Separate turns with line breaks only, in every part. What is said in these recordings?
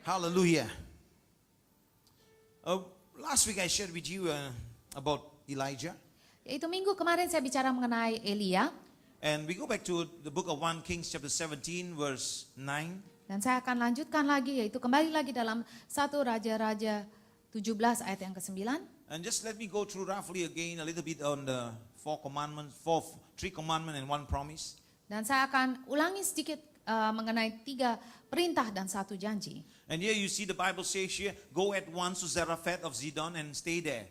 Hallelujah. Last week I shared with you about Elijah.
Yaitu minggu kemarin saya bicara mengenai Elia.
And we go back to the book of 1 Kings chapter 17 verse 9.
Dan saya akan lanjutkan lagi, yaitu kembali lagi dalam 1 Raja-Raja 17 ayat yang ke-9.
And just let me go through roughly again a little bit on the three commandments and one promise.
Dan saya akan ulangi sedikit mengenai 3 perintah dan 1 janji.
And here you see the Bible says here, go at once to Zarephath of Zidon and stay there.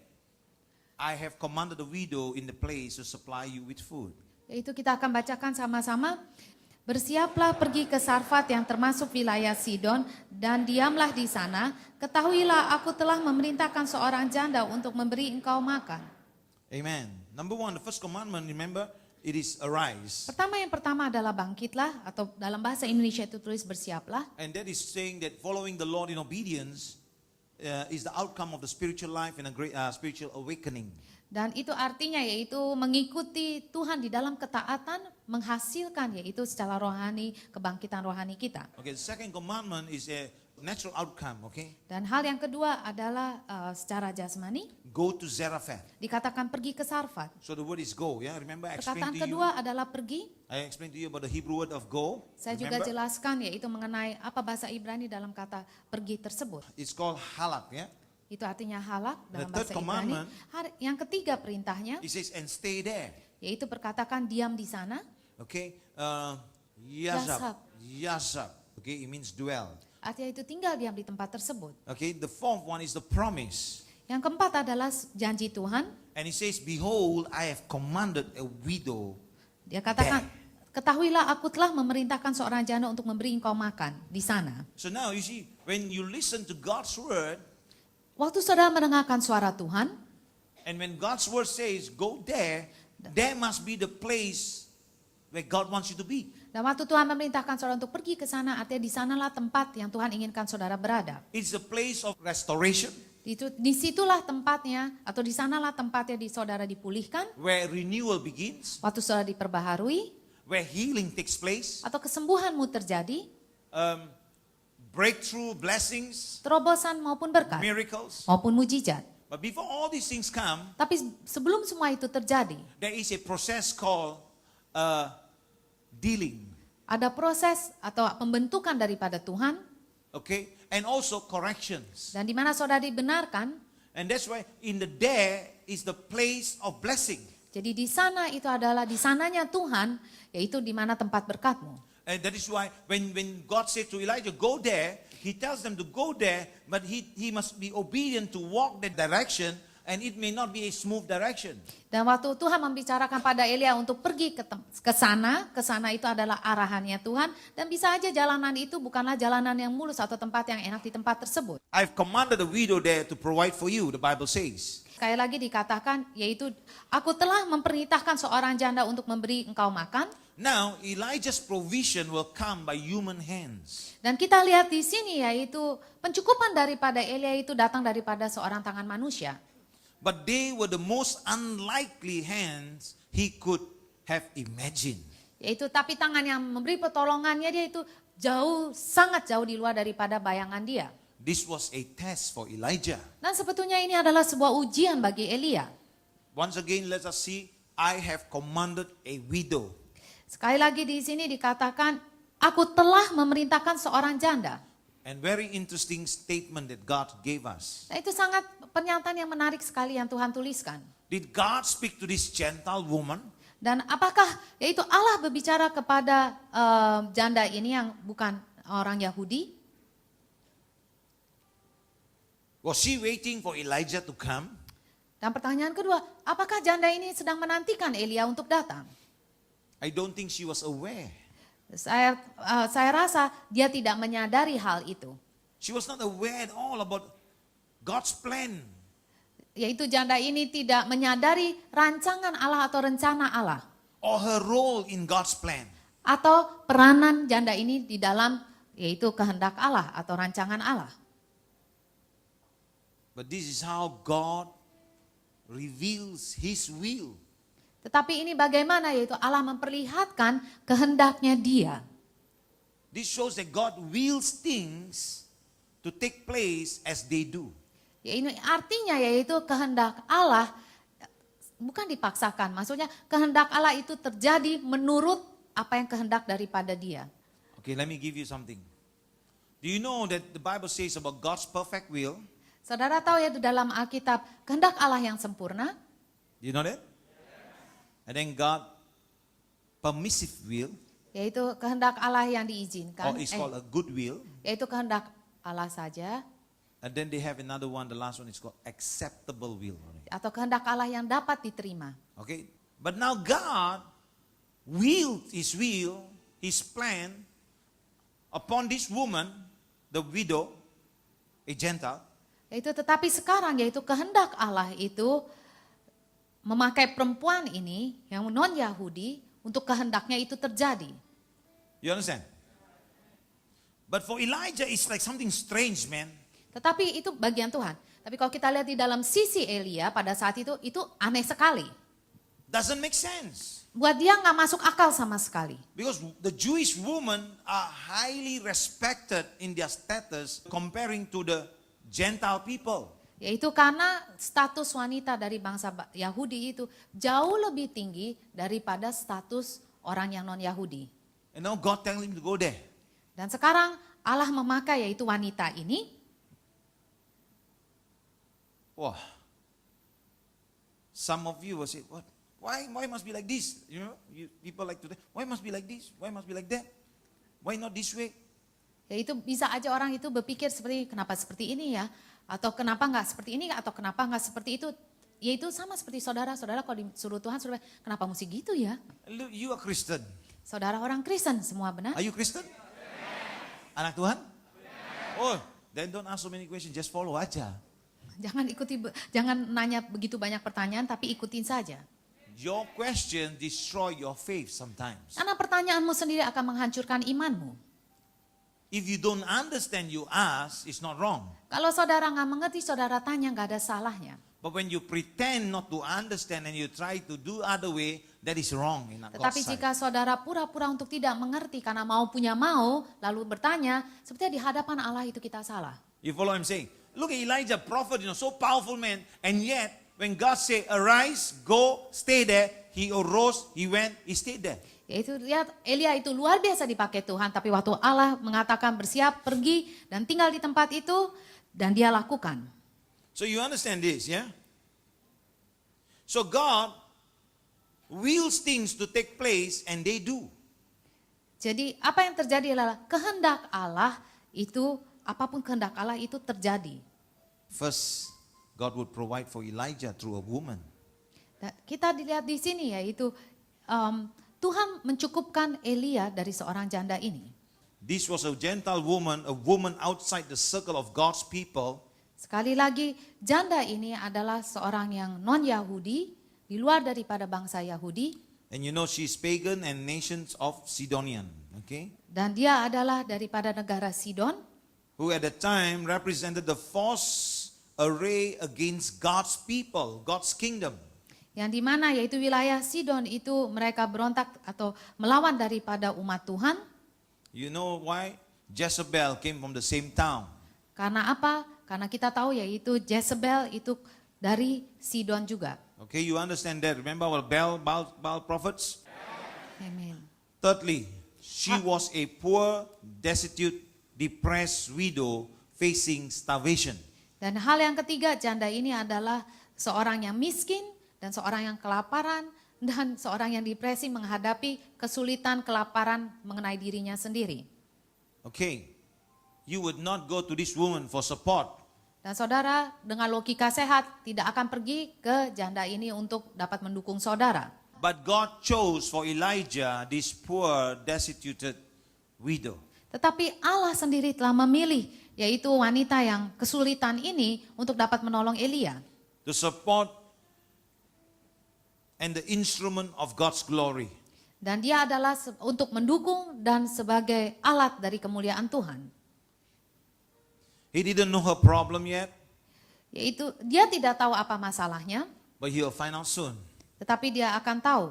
I have commanded the widow in the place to supply you with food.
Yaitu kita akan bacakan sama-sama. Bersiaplah pergi ke Sarfat yang termasuk wilayah Sidon dan diamlah di sana. Ketahuilah aku telah memerintahkan seorang janda untuk memberi engkau makan.
Amen. Number one, the first commandment, remember, it is arise.
Yang pertama adalah bangkitlah, atau dalam bahasa Indonesia itu tulis bersiaplah.
And that is saying that following the Lord in obedience is the outcome of the spiritual life and a great spiritual awakening.
Dan itu artinya yaitu mengikuti Tuhan di dalam ketaatan menghasilkan yaitu secara rohani, kebangkitan rohani kita.
Okay, the second commandment is a natural outcome, okay?
Dan hal yang kedua adalah secara jasmani.
Go to Zarephath.
Dikatakan pergi ke Sarfat.
So the word is go, yeah? Remember I explained
Perkataan
to you.
kedua adalah pergi.
I explained to you about the Hebrew word of go.
Saya juga jelaskan yaitu mengenai apa bahasa Ibrani dalam kata pergi tersebut.
It's called halak, yeah?
Itu artinya halak dalam
The third
bahasa Ibrani.
commandment,
Yang ketiga perintahnya
it says and stay there.
yaitu perkatakan diam di sana.
Okay? Yazab. Okay, it means dwell.
Artinya itu tinggal diam di tempat tersebut.
Okay, the fourth one is the promise.
Yang keempat adalah janji Tuhan.
And it says, behold, I have commanded a widow.
Dia katakan, ketahuilah aku telah memerintahkan seorang janda untuk memberi engkau makan di sana.
So now you see, when you listen to God's word,
Waktu saudara mendengarkan suara Tuhan,
and when God's word says, go there must be the place where God wants you to be.
dan waktu Tuhan memerintahkan saudara untuk pergi ke sana, artinya di sanalah tempat yang Tuhan inginkan saudara berada.
It's a place of restoration,
Disitulah tempatnya, atau di sanalah tempatnya di saudara dipulihkan,
where renewal begins,
waktu saudara diperbaharui,
where healing takes place,
atau kesembuhanmu terjadi,
breakthrough, blessings,
terobosan maupun berkat,
miracles.
maupun mujizat.
But before all these things come,
Tapi sebelum semua itu terjadi,
there is a process called dealing.
ada proses atau pembentukan daripada Tuhan,
Okay? And also corrections.
dan di mana saudara dibenarkan.
And that's why in the there is the place of blessing.
Jadi di sana itu adalah di sananya Tuhan, yaitu di mana tempat berkatmu.
And that is why when God said to Elijah, go there, he tells them to go there, but he must be obedient to walk that direction, and it may not be a smooth direction.
Dan waktu Tuhan membicarakan pada Elia untuk pergi ke sana itu adalah arahannya Tuhan. Dan bisa aja jalanan itu bukanlah jalanan yang mulus atau tempat yang enak di tempat tersebut.
I've commanded the widow there to provide for you, the Bible says.
Sekali lagi dikatakan, yaitu aku telah memerintahkan seorang janda untuk memberi engkau makan.
Now, Elijah's provision will come by human hands.
Dan kita lihat di sini yaitu pencukupan daripada Elia itu datang daripada seorang tangan manusia.
But they were the most unlikely hands he could have imagined.
Yaitu tapi tangan yang memberi pertolongannya dia itu sangat jauh di luar daripada bayangan dia.
This was a test for Elijah.
Dan sebetulnya ini adalah sebuah ujian bagi Elia.
Once again, let us see, I have commanded a widow.
Sekali lagi di sini dikatakan, aku telah memerintahkan seorang janda.
And very interesting statement that God gave us.
Nah, itu sangat pernyataan yang menarik sekali yang Tuhan tuliskan.
Did God speak to this Gentile woman?
Dan apakah yaitu Allah berbicara kepada janda ini yang bukan orang Yahudi?
Was she waiting for Elijah to come?
Dan pertanyaan kedua, apakah janda ini sedang menantikan Elia untuk datang?
I don't think she was aware.
Saya rasa dia tidak menyadari hal itu.
She was not aware at all about God's plan.
Yaitu janda ini tidak menyadari rancangan Allah atau rencana Allah.
Or her role in God's plan.
Atau peranan janda ini di dalam yaitu kehendak Allah atau rancangan Allah.
But this is how God reveals His will.
Tetapi ini bagaimana yaitu Allah memperlihatkan kehendaknya dia.
This shows that God wills things to take place as they do.
Ya, ini artinya yaitu kehendak Allah bukan dipaksakan. Maksudnya kehendak Allah itu terjadi menurut apa yang kehendak daripada Dia.
Okay, let me give you something. Do you know that the Bible says about God's perfect will?
Saudara tahu ya di dalam Alkitab kehendak Allah yang sempurna.
Do you know that? And then God permissive will,
Yaitu kehendak Allah yang diizinkan.
or it's called a good will.
Yaitu kehendak Allah saja.
And then they have another one, the last one is called acceptable will.
Atau kehendak Allah yang dapat diterima.
Okay? But now God His will, His plan upon this woman, the widow, a Gentile.
Yaitu tetapi sekarang yaitu kehendak Allah itu memakai perempuan ini yang non Yahudi untuk kehendaknya itu terjadi.
You understand? But for Elijah, it's like something strange, man.
Tetapi itu bagian Tuhan. Tapi kalau kita lihat di dalam sisi Elia pada saat itu aneh sekali.
Doesn't make sense.
Buat dia nggak masuk akal sama sekali.
Because the Jewish women are highly respected in their status comparing to the Gentile people.
Yaitu karena status wanita dari bangsa Yahudi itu jauh lebih tinggi daripada status orang yang non Yahudi.
And now God telling him to go there.
Dan sekarang Allah memakai yaitu wanita ini.
Wow. Some of you will say, what? Why must be like this? You know, people like today, why must be like this? Why must be like that? Why not this way?
Yaitu bisa aja orang itu berpikir seperti kenapa seperti ini ya, atau kenapa nggak seperti ini, atau kenapa nggak seperti itu. Yaitu sama seperti saudara-saudara kalau disuruh Tuhan, saudara, kenapa mesti gitu ya?
Look, you are Christian.
Saudara orang Kristen semua benar?
Are you Christian? Anak Tuhan? Oh, then don't ask so many questions, just follow aja.
Jangan nanya begitu banyak pertanyaan, tapi ikutin saja.
Your question destroy your faith sometimes.
Karena pertanyaanmu sendiri akan menghancurkan imanmu.
If you don't understand, you ask, it's not wrong.
Kalau saudara nggak mengerti, saudara tanya nggak ada salahnya.
But when you pretend not to understand and you try to do other way, that is wrong in God's
Tetapi
sight.
jika saudara pura-pura untuk tidak mengerti karena punya mau, lalu bertanya, sepertinya di hadapan Allah itu kita salah.
You follow what I'm saying? Look at Elijah, prophet, so powerful man, and yet when God say arise, go, stay there, he arose, he went, he stayed there.
Yaitu lihat Elia itu luar biasa dipakai Tuhan, tapi waktu Allah mengatakan bersiap pergi dan tinggal di tempat itu dan dia lakukan.
So you understand this, yeah? So God wills things to take place and they do.
Jadi apa yang terjadi adalah kehendak Allah itu, apapun kehendak Allah itu terjadi.
First, God would provide for Elijah through a woman.
Dan kita dilihat di sini yaitu Tuhan mencukupkan Elia dari seorang janda ini.
This was a Gentile woman, a woman outside the circle of God's people.
Sekali lagi, janda ini adalah seorang yang non-Yahudi, di luar daripada bangsa Yahudi.
And you know she's pagan and nations of Sidonian, okay?
Dan dia adalah daripada negara Sidon,
Who at the time represented the false array against God's people, God's kingdom.
yang dimana yaitu wilayah Sidon itu mereka berontak atau melawan daripada umat Tuhan.
You know why? Jezebel came from the same town.
Karena apa? Karena kita tahu yaitu Jezebel itu dari Sidon juga.
Okay, you understand that. Remember our Baal prophets?
Amen.
Thirdly, she was a poor, destitute, depressed widow facing starvation.
Dan hal yang ketiga, janda ini adalah seorang yang miskin dan seorang yang kelaparan dan seorang yang depresi menghadapi kesulitan kelaparan mengenai dirinya sendiri.
Okay, you would not go to this woman for support.
Dan saudara dengan logika sehat tidak akan pergi ke janda ini untuk dapat mendukung saudara.
But God chose for Elijah this poor, destitute widow.
Tetapi Allah sendiri telah memilih yaitu wanita yang kesulitan ini untuk dapat menolong Elia.
To support and the instrument of God's glory.
Dan dia adalah untuk mendukung dan sebagai alat dari kemuliaan Tuhan.
He didn't know her problem yet,
Yaitu dia tidak tahu apa masalahnya,
but he'll find out soon.
tetapi dia akan tahu.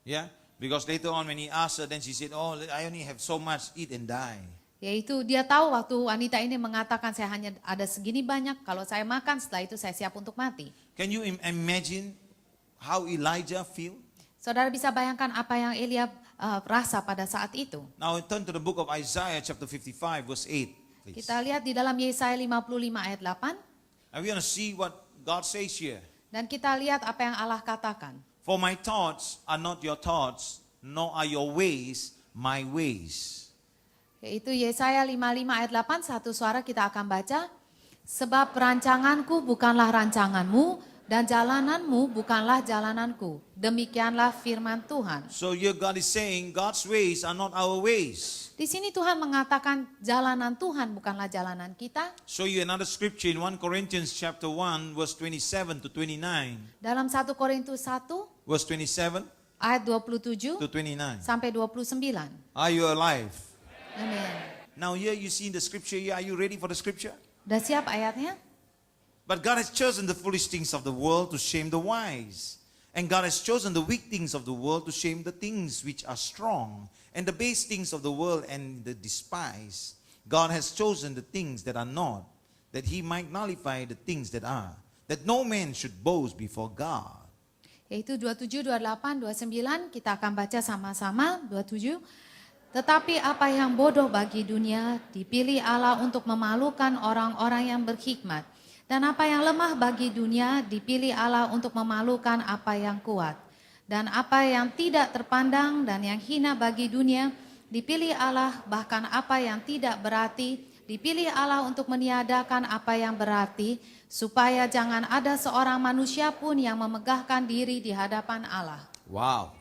Yeah? Because later on when he asked her, then she said, oh, I only have so much, eat and die.
Yaitu dia tahu waktu wanita ini mengatakan saya hanya ada segini banyak, kalau saya makan setelah itu saya siap untuk mati.
Can you imagine how Elijah feel?
Saudara bisa bayangkan apa yang Elia rasa pada saat itu.
Now turn to the book of Isaiah chapter 55 verse 8. Please.
Kita lihat di dalam Yesaya 55 ayat 8.
And we're going to see what God says here.
Dan kita lihat apa yang Allah katakan.
For my thoughts are not your thoughts, nor are your ways my ways.
Yaitu Yesaya 55 ayat 8, satu suara kita akan baca. Sebab rancanganku bukanlah rancanganmu, dan jalananmu bukanlah jalananku. Demikianlah firman Tuhan.
So here God is saying God's ways are not our ways.
Di sini Tuhan mengatakan jalanan Tuhan bukanlah jalanan kita.
Show you another scripture in 1 Corinthians chapter 1 verse 27 to 29.
Dalam 1 Korintus 1
Verse 27
ayat 27
to 29.
sampai 29.
Are you alive?
Amin.
Now here you see in the scripture here, are you ready for the scripture?
Udah siap ayatnya?
But God has chosen the foolish things of the world to shame the wise. And God has chosen the weak things of the world to shame the things which are strong. And the base things of the world and the despised. God has chosen the things that are not, that he might nullify the things that are, that no man should boast before God.
Yaitu 27, 28, 29, kita akan baca sama-sama. 27. Tetapi apa yang bodoh bagi dunia dipilih Allah untuk memalukan orang-orang yang berhikmat. Dan apa yang lemah bagi dunia dipilih Allah untuk memalukan apa yang kuat. Dan apa yang tidak terpandang dan yang hina bagi dunia dipilih Allah, bahkan apa yang tidak berarti dipilih Allah untuk meniadakan apa yang berarti, supaya jangan ada seorang manusia pun yang memegahkan diri di hadapan Allah.
Wow.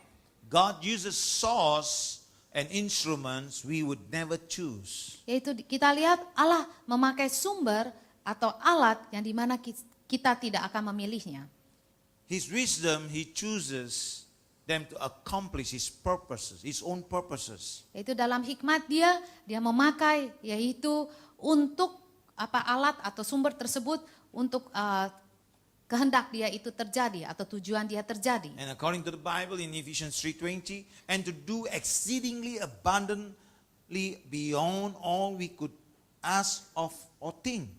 God uses source and instruments we would never choose.
Yaitu kita lihat Allah memakai sumber atau alat yang dimana kita tidak akan memilihnya.
His wisdom, he chooses them to accomplish his purposes, his own purposes.
Yaitu dalam hikmat dia memakai yaitu untuk alat atau sumber tersebut untuk kehendak dia itu terjadi atau tujuan dia terjadi.
And according to the Bible in Ephesians 3:20, and to do exceedingly abundantly beyond all we could ask of or think.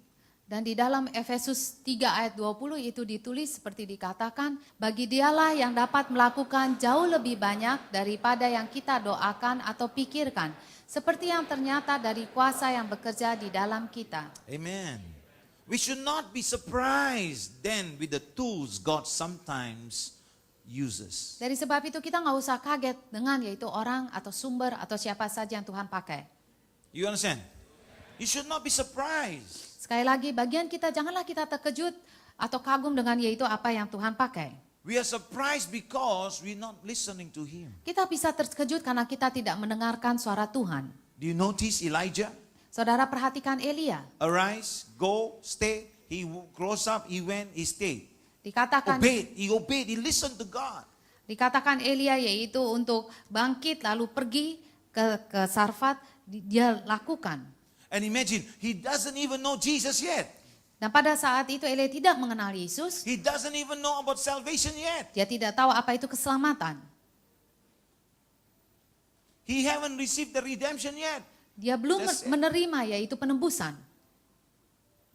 Dan di dalam Efesus 3 ayat 20 itu ditulis seperti dikatakan, bagi dialah yang dapat melakukan jauh lebih banyak daripada yang kita doakan atau pikirkan, seperti yang ternyata dari kuasa yang bekerja di dalam kita.
Amen. We should not be surprised then with the tools God sometimes uses.
Dari sebab itu kita nggak usah kaget dengan yaitu orang atau sumber atau siapa saja yang Tuhan pakai.
You understand? You should not be surprised.
Sekali lagi bagian kita janganlah kita terkejut atau kagum dengan yaitu apa yang Tuhan pakai.
We are surprised because we're not listening to him.
Kita bisa terkejut karena kita tidak mendengarkan suara Tuhan.
Do you notice Elijah?
Saudara perhatikan Elia.
Arise, go, stay. He rose up, he went, he stayed.
Dikatakan
Obeyed, he listened to God.
Dikatakan Elia yaitu untuk bangkit lalu pergi ke Sarfat, dia lakukan.
And imagine, he doesn't even know Jesus yet.
Dan pada saat itu Elia tidak mengenal Yesus,
He doesn't even know about salvation yet.
dia tidak tahu apa itu keselamatan.
He haven't received the redemption yet.
Dia belum menerima yaitu penebusan.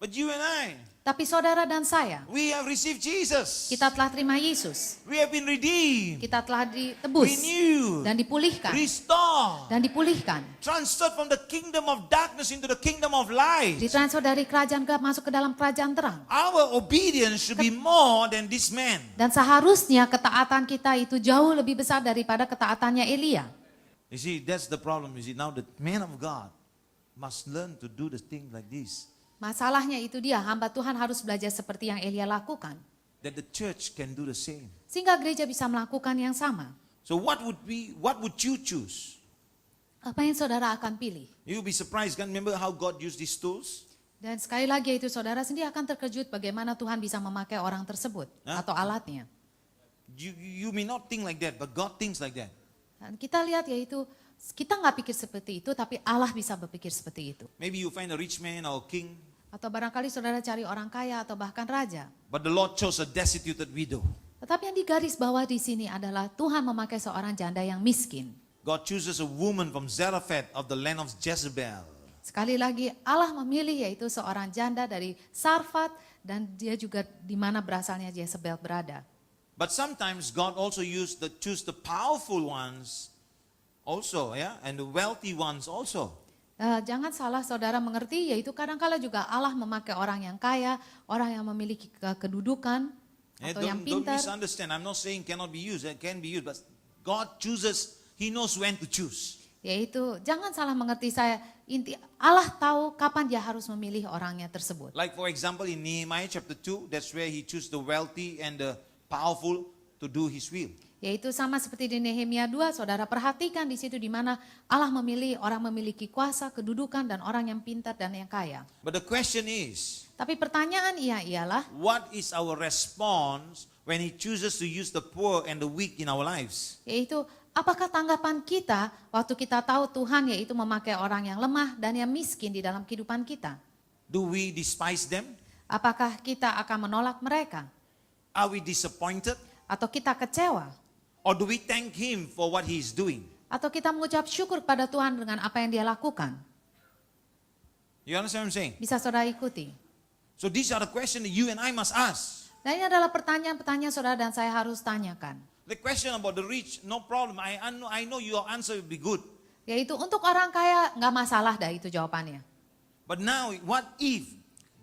But you and I,
Tapi saudara dan saya,
we have received Jesus.
kita telah terima Yesus.
We have been redeemed,
Kita telah ditebus
renewed,
dan dipulihkan.
restored,
Dan dipulihkan.
transferred from the kingdom of darkness into the kingdom of light.
Ditransfer dari kerajaan gelap masuk ke dalam kerajaan terang.
Our obedience should be more than this man.
Dan seharusnya ketaatan kita itu jauh lebih besar daripada ketaatannya Elia.
You see, that's the problem. You see, now the man of God must learn to do the thing like this.
Masalahnya itu dia, hamba Tuhan harus belajar seperti yang Elia lakukan.
That the church can do the same.
Sehingga gereja bisa melakukan yang sama.
So what would you choose?
Apa yang saudara akan pilih?
You'll be surprised. Can remember how God used these tools?
Dan sekali lagi itu saudara sendiri akan terkejut bagaimana Tuhan bisa memakai orang tersebut atau alatnya.
You may not think like that, but God thinks like that.
Dan kita lihat yaitu kita nggak pikir seperti itu, tapi Allah bisa berpikir seperti itu.
Maybe you find a rich man or a king,
Atau barangkali saudara cari orang kaya atau bahkan raja.
but the Lord chose a destitute widow.
Tetapi yang digaris bawah di sini adalah Tuhan memakai seorang janda yang miskin.
God chooses a woman from Zarephath of the land of Jezebel.
Sekali lagi Allah memilih yaitu seorang janda dari Sarfat dan dia juga di mana berasalnya Jezebel berada.
But sometimes God also choose the powerful ones also, yeah, and the wealthy ones also.
Jangan salah saudara mengerti, yaitu kadang-kala juga Allah memakai orang yang kaya, orang yang memiliki kedudukan atau yang
Don't
pintar.
misunderstand. I'm not saying cannot be used. It can be used, but God chooses. He knows when to choose.
Yaitu jangan salah mengerti saya, Allah tahu kapan dia harus memilih orangnya tersebut.
Like for example in Nehemiah chapter 2, that's where he chose the wealthy and the powerful to do his will.
Yaitu sama seperti di Nehemia 2, saudara perhatikan di situ di mana Allah memilih orang memiliki kuasa, kedudukan dan orang yang pintar dan yang kaya.
But the question is,
Tapi pertanyaan ialah,
what is our response when he chooses to use the poor and the weak in our lives?
yaitu apakah tanggapan kita waktu kita tahu Tuhan yaitu memakai orang yang lemah dan yang miskin di dalam kehidupan kita?
Do we despise them?
Apakah kita akan menolak mereka?
Are we disappointed?
Atau kita kecewa?
Or do we thank him for what he is doing?
Atau kita mengucap syukur pada Tuhan dengan apa yang dia lakukan?
You understand what I'm saying?
Bisa saudara ikuti.
So these are the questions that you and I must ask.
Dan ini adalah pertanyaan-pertanyaan saudara dan saya harus tanyakan.
The question about the rich, no problem. I know your answer will be good.
Yaitu untuk orang kaya nggak masalah dah itu jawabannya.
But now, what if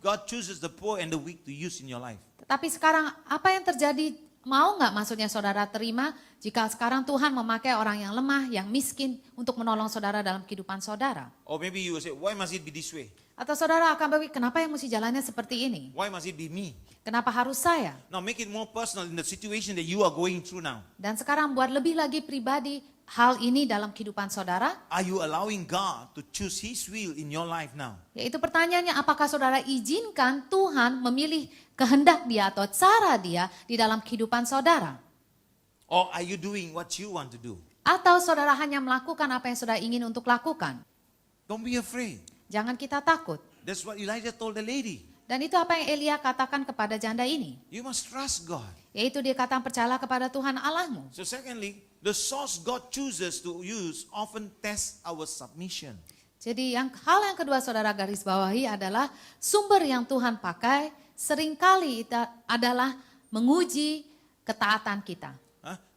God chooses the poor and the weak to use in your life?
Tetapi sekarang apa yang terjadi, mau nggak maksudnya saudara terima jika sekarang Tuhan memakai orang yang lemah, yang miskin untuk menolong saudara dalam kehidupan saudara?
Or maybe you will say, why must it be this way?
Atau saudara akan berpikir, kenapa yang mesti jalannya seperti ini?
Why must it be me?
Kenapa harus saya?
Now make it more personal in the situation that you are going through now.
Dan sekarang buat lebih lagi pribadi hal ini dalam kehidupan saudara.
Are you allowing God to choose his will in your life now?
Yaitu pertanyaannya, apakah saudara izinkan Tuhan memilih kehendak dia atau cara dia di dalam kehidupan saudara?
Or are you doing what you want to do?
Atau saudara hanya melakukan apa yang saudara ingin untuk lakukan?
Don't be afraid.
Jangan kita takut.
That's what Elijah told the lady.
Dan itu apa yang Elia katakan kepada janda ini.
You must trust God.
Yaitu dia katakan percayalah kepada Tuhan Allahmu.
So secondly, the source God chooses to use often tests our submission.
Jadi hal yang kedua saudara garis bawahi adalah sumber yang Tuhan pakai seringkali itu adalah menguji ketaatan kita.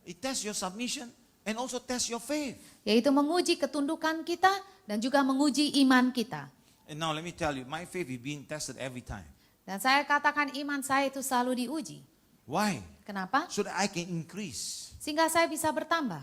It tests your submission and also tests your faith.
Yaitu menguji ketundukan kita dan juga menguji iman kita.
And now let me tell you, my faith is being tested every time.
Dan saya katakan iman saya itu selalu diuji.
Why?
Kenapa?
So that I can increase.
Sehingga saya bisa bertambah.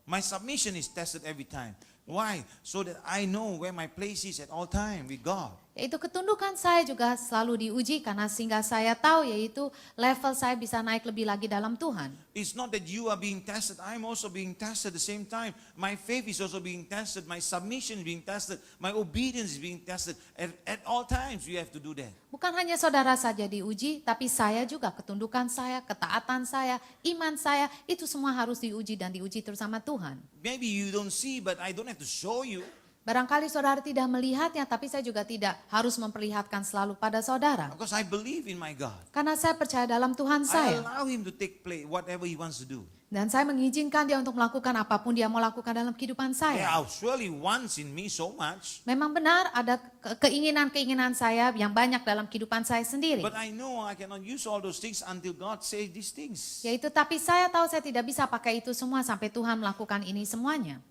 My submission is tested every time. Why? So that I know where my place is at all time with God.
Yaitu ketundukan saya juga selalu diuji karena sehingga saya tahu yaitu level saya bisa naik lebih lagi dalam Tuhan.
It's not that you are being tested. I'm also being tested at the same time. My faith is also being tested. My submission is being tested. My obedience is being tested. At all times you have to do that.
Bukan hanya saudara saja diuji, tapi saya juga ketundukan saya, ketaatan saya, iman saya, itu semua harus diuji dan diuji terus sama Tuhan.
Maybe you don't see, but I don't have to show you.
Barangkali saudara tidak melihatnya, tapi saya juga tidak harus memperlihatkan selalu pada saudara.
Because I believe in my God.
Karena saya percaya dalam Tuhan
I
saya.
allow him to take place, whatever he wants to do.
Dan saya mengizinkan dia untuk melakukan apapun dia mau lakukan dalam kehidupan
There
saya.
are surely wants in me so much.
Memang benar ada keinginan-keinginan saya yang banyak dalam kehidupan saya sendiri.
But I know I cannot use all those things until God says these things.
Yaitu tapi saya tahu saya tidak bisa pakai itu semua sampai Tuhan melakukan ini semuanya.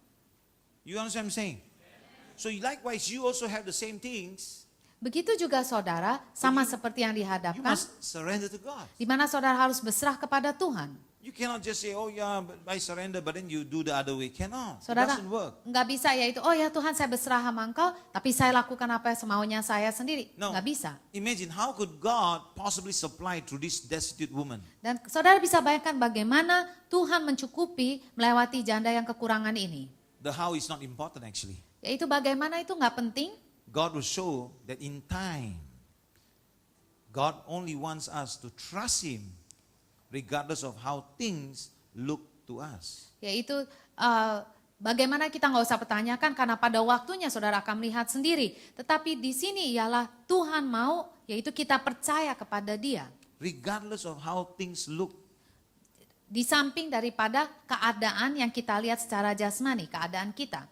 You understand what I'm saying? So likewise, you also have the same things.
Begitu juga saudara, sama seperti yang
You
dihadapkan,
must surrender to God.
di mana saudara harus berserah kepada Tuhan.
You cannot just say, oh yeah, but I surrender, but then you do the other way. Cannot. It
Saudara,
doesn't work.
nggak bisa yaitu, oh ya Tuhan saya berserah sama engkau, tapi saya lakukan apa semaunya saya sendiri.
No.
Nggak bisa.
Imagine, how could God possibly supply through this destitute woman?
Dan saudara bisa bayangkan bagaimana Tuhan mencukupi melewati janda yang kekurangan ini.
The how is not important actually.
Yaitu bagaimana itu nggak penting,
God will show that in time, God only wants us to trust Him regardless of how things look to us.
yaitu bagaimana kita nggak usah pertanyakan karena pada waktunya saudara akan melihat sendiri. Tetapi di sini ialah Tuhan mau, yaitu kita percaya kepada Dia.
Regardless of how things look.
Di samping daripada keadaan yang kita lihat secara jasmani, keadaan kita.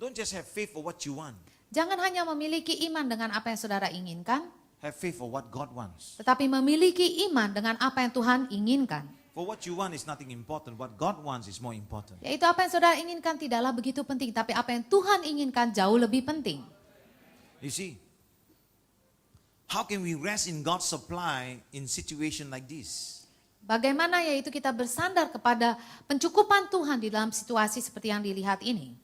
Don't just have faith for what you want.
Jangan hanya memiliki iman dengan apa yang saudara inginkan,
Have faith for what God wants.
tetapi memiliki iman dengan apa yang Tuhan inginkan.
For what you want is nothing important. What God wants is more important.
Yaitu apa yang saudara inginkan tidaklah begitu penting, tapi apa yang Tuhan inginkan jauh lebih penting.
You see, how can we rest in God's supply in situation like this?
Bagaimana yaitu kita bersandar kepada pencukupan Tuhan di dalam situasi seperti yang dilihat ini.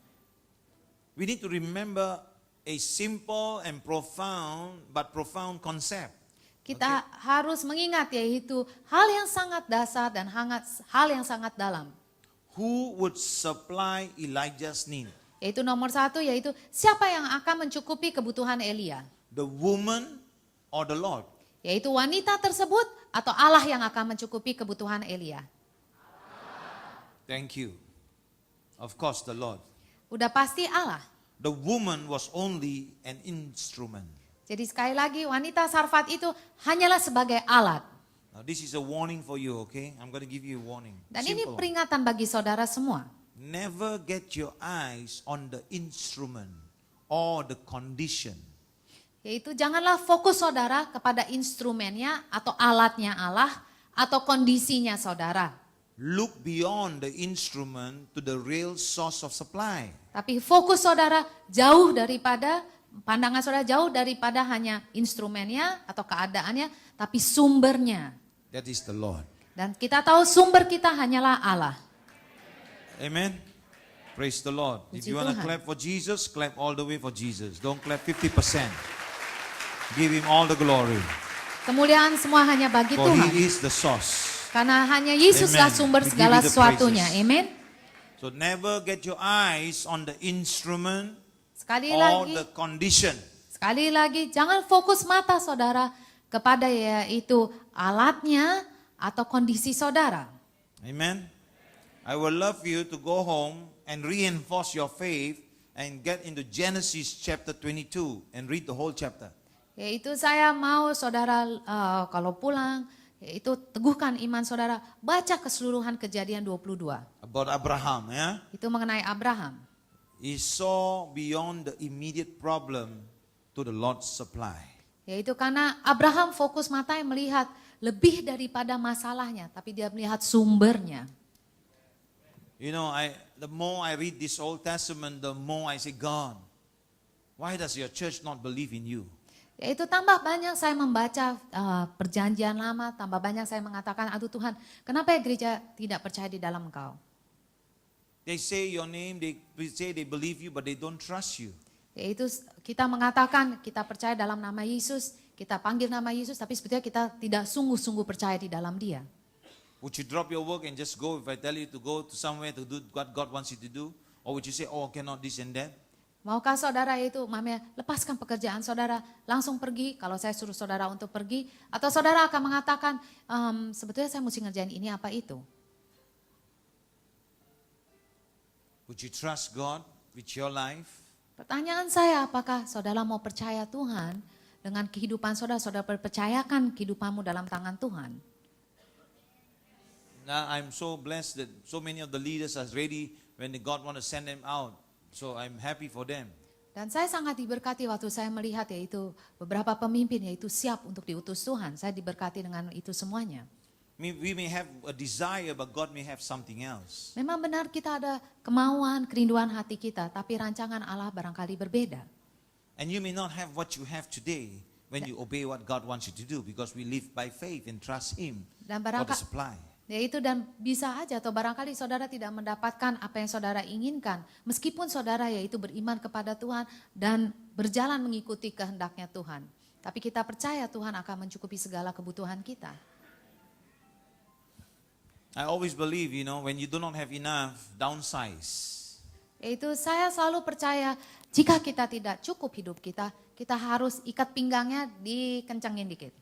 We need to remember a simple and profound concept.
Kita harus mengingat yaitu hal yang sangat dasar dan hal yang sangat dalam.
Who would supply Elijah's need?
Yaitu nomor satu, yaitu siapa yang akan mencukupi kebutuhan Elia.
The woman or the Lord?
Yaitu wanita tersebut atau Allah yang akan mencukupi kebutuhan Elia.
Thank you. Of course, the Lord.
Udah pasti Allah.
The woman was only an instrument.
Jadi sekali lagi wanita Sarfat itu hanyalah sebagai alat.
Now this is a warning for you, okay? I'm going to give you a warning.
Dan ini
Simple.
peringatan bagi saudara semua.
Never get your eyes on the instrument or the condition.
Yaitu janganlah fokus saudara kepada instrumennya atau alatnya Allah atau kondisinya saudara.
Look beyond the instrument to the real source of supply.
Tapi fokus saudara jauh daripada, pandangan saudara jauh daripada hanya instrumennya atau keadaannya, tapi sumbernya.
That is the Lord.
Dan kita tahu sumber kita hanyalah Allah.
Amen. Praise the Lord. If
Puji
you want to
Tuhan.
clap for Jesus, clap all the way for Jesus. Don't clap 50%. Give him all the glory.
Kemuliaan semua hanya bagi
For
Tuhan.
he is the source.
Karena hanya Yesuslah
Amen.
sumber
We give
segala
you the
sesuatunya.
praises.
Amen.
So never get your eyes on the instrument
Sekali
or
lagi,
the condition.
jangan fokus mata saudara kepada yaitu alatnya atau kondisi saudara.
Amen. I would love you to go home and reinforce your faith and get into Genesis chapter 22 and read the whole chapter.
Yaitu saya mau saudara kalau pulang, yaitu teguhkan iman saudara, baca keseluruhan Kejadian 22.
About Abraham, yeah?
Itu mengenai Abraham.
He saw beyond the immediate problem to the Lord's supply.
Yaitu karena Abraham fokus matanya melihat lebih daripada masalahnya, tapi dia melihat sumbernya.
You know, the more I read this Old Testament, the more I say, God, why does your church not believe in you?
Yaitu tambah banyak saya membaca perjanjian lama, tambah banyak saya mengatakan, aduh Tuhan, kenapa ya gereja tidak percaya di dalam Engkau?
They say your name, they say they believe you, but they don't trust you.
Yaitu kita mengatakan kita percaya dalam nama Yesus, kita panggil nama Yesus, tapi sebetulnya kita tidak sungguh-sungguh percaya di dalam Dia.
Would you drop your work and just go if I tell you to go to somewhere to do what God wants you to do? Or would you say, oh, cannot this and that?
Maukah saudara itu, mamanya, lepaskan pekerjaan saudara, langsung pergi, kalau saya suruh saudara untuk pergi, atau saudara akan mengatakan, sebetulnya saya mesti ngerjain ini apa itu.
Would you trust God with your life?
Pertanyaan saya, apakah saudara mau percaya Tuhan dengan kehidupan saudara, saudara percayakan kehidupanmu dalam tangan Tuhan.
Now I'm so blessed that so many of the leaders are ready when God want to send them out. So I'm happy for them.
Dan saya sangat diberkati waktu saya melihat yaitu beberapa pemimpin yaitu siap untuk diutus Tuhan. Saya diberkati dengan itu semuanya.
We may have a desire, but God may have something else.
Memang benar kita ada kemauan, kerinduan hati kita, tapi rancangan Allah barangkali berbeda.
And you may not have what you have today when you obey what God wants you to do, because we live by faith and trust Him
Dan
for the
barangkali
supply.
yaitu dan bisa aja atau barangkali saudara tidak mendapatkan apa yang saudara inginkan. Meskipun saudara yaitu beriman kepada Tuhan dan berjalan mengikuti kehendaknya Tuhan. Tapi kita percaya Tuhan akan mencukupi segala kebutuhan kita.
I always believe, when you do not have enough, downsize.
Yaitu saya selalu percaya jika kita tidak cukup hidup kita, kita harus ikat pinggangnya dikencangin dikit.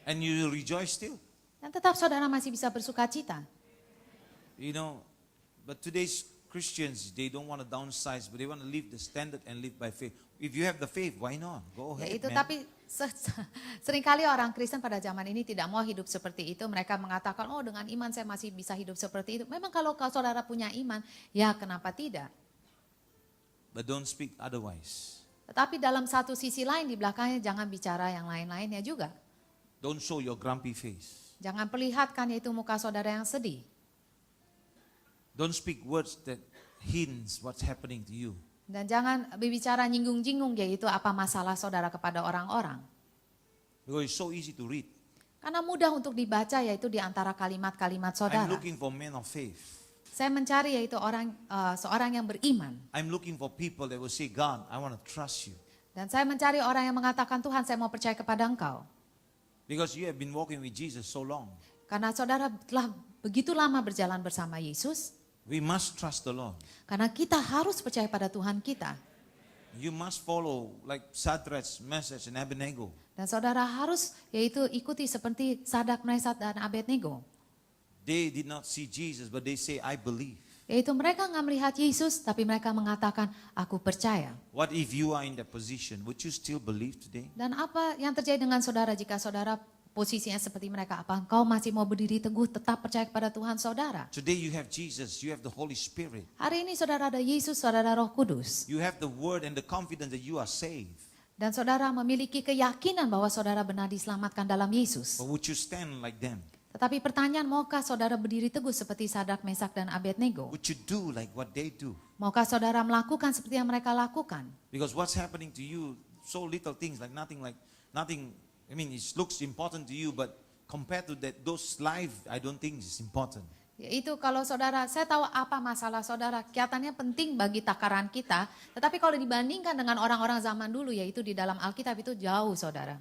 And you rejoice still.
Dan tetap saudara masih bisa bersuka cita.
But today's Christians, they don't want to downsize, but they want to live the standard and live by faith. If you have the faith, why not? Go ahead,
Yaitu
man.
tapi seringkali orang Kristen pada zaman ini tidak mau hidup seperti itu. Mereka mengatakan, oh dengan iman saya masih bisa hidup seperti itu. Memang kalau saudara punya iman, ya kenapa tidak?
But don't speak otherwise.
Tetapi dalam satu sisi lain di belakangnya jangan bicara yang lain-lainnya juga.
Don't show your grumpy face.
Jangan perlihatkan yaitu muka saudara yang sedih.
Don't speak words that hints what's happening to you.
Dan jangan berbicara nyinggung-nyinggung yaitu apa masalah saudara kepada orang-orang.
Because it's so easy to read.
Karena mudah untuk dibaca yaitu di antara kalimat-kalimat
I'm
saudara.
looking for men of faith.
Saya mencari yaitu seorang yang beriman.
I'm looking for people that will say, God, I want to trust you.
Dan saya mencari orang yang mengatakan, Tuhan saya mau percaya kepada Engkau.
Because you have been walking with Jesus so long.
Karena saudara telah begitu lama berjalan bersama Yesus.
We must trust the Lord.
Karena kita harus percaya pada Tuhan kita.
You must follow like Shadrach's message and Abednego.
Dan saudara harus yaitu ikuti seperti Sadak, Mesach, dan Abednego.
They did not see Jesus, but they say, I believe.
Yaitu mereka nggak melihat Yesus, tapi mereka mengatakan, aku percaya.
What if you are in that position? Would you still believe today?
Dan apa yang terjadi dengan saudara jika saudara posisinya seperti mereka? Apa engkau masih mau berdiri teguh tetap percaya kepada Tuhan saudara?
Today you have Jesus, you have the Holy Spirit.
Hari ini saudara ada Yesus, saudara Roh Kudus.
You have the word and the confidence that you are saved.
Dan saudara memiliki keyakinan bahwa saudara benar diselamatkan dalam Yesus.
But would you stand like them?
Tetapi pertanyaan, maukah saudara berdiri teguh seperti Sadak, Mesach, dan Abednego?
Would you do like what they do?
Maukah saudara melakukan seperti yang mereka lakukan?
Because what's happening to you, so little things, like nothing, I mean, it looks important to you, but compared to that, those life, I don't think is important.
Yaitu kalau saudara, saya tahu apa masalah saudara, kelihatannya penting bagi takaran kita, tetapi kalau dibandingkan dengan orang-orang zaman dulu, yaitu di dalam Alkitab itu jauh saudara.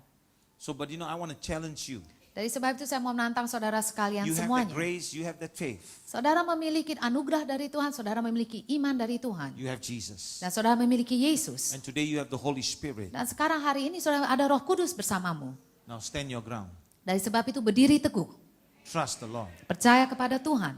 So, but I want to challenge you.
Dari sebab itu saya mau menantang saudara sekalian
You have that
semuanya.
grace, you have that faith.
Saudara memiliki anugerah dari Tuhan, saudara memiliki iman dari Tuhan.
You have Jesus.
Dan saudara memiliki Yesus.
And today you have the Holy Spirit.
Dan sekarang hari ini saudara ada Roh Kudus bersamamu.
Now stand your ground.
Dari sebab itu berdiri teguh.
Trust the Lord.
Percaya kepada Tuhan.